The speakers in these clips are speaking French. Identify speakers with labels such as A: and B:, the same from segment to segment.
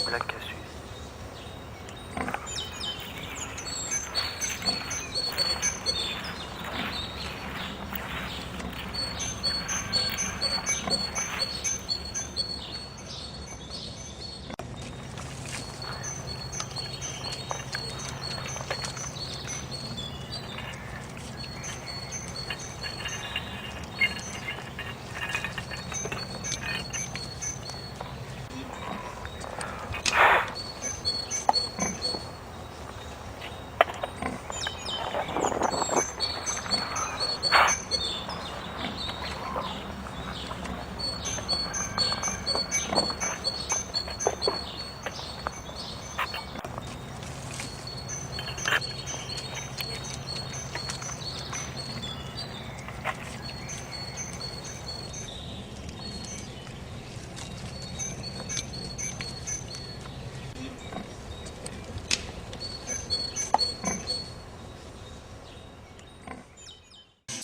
A: blague cassue.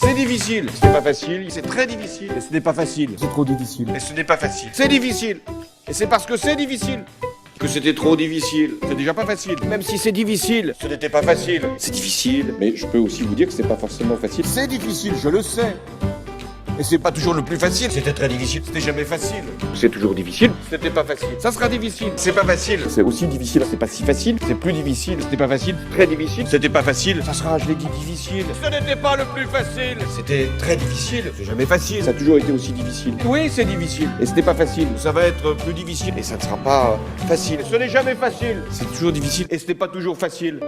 B: C'est difficile, ce n'est pas facile, c'est très difficile, et ce n'est pas facile,
C: C'est trop difficile.
B: et ce n'est pas facile. C'est difficile, et c'est parce que c'est difficile que c'était trop difficile. C'est déjà pas facile. Même si c'est difficile, ce n'était pas facile. C'est difficile.
C: Mais je peux aussi vous dire que c'est pas forcément facile.
B: C'est difficile, je le sais. Et c'est pas toujours le plus facile. C'était très difficile, c'était jamais facile.
C: C'est toujours difficile.
B: C'était pas facile. Ça sera difficile. C'est pas facile.
C: C'est aussi difficile, c'est pas si facile.
B: C'est plus difficile. C'était pas facile. Très difficile. C'était pas facile. Ça sera, je l'ai dit, difficile. Ce n'était pas le plus facile. C'était très difficile. C'est jamais facile.
C: Ça a toujours été aussi difficile.
B: Oui, c'est difficile.
C: Et c'était pas facile.
B: Ça va être plus difficile. Et ça ne sera pas facile. Ce n'est jamais facile. C'est toujours difficile. Et ce n'est pas toujours facile.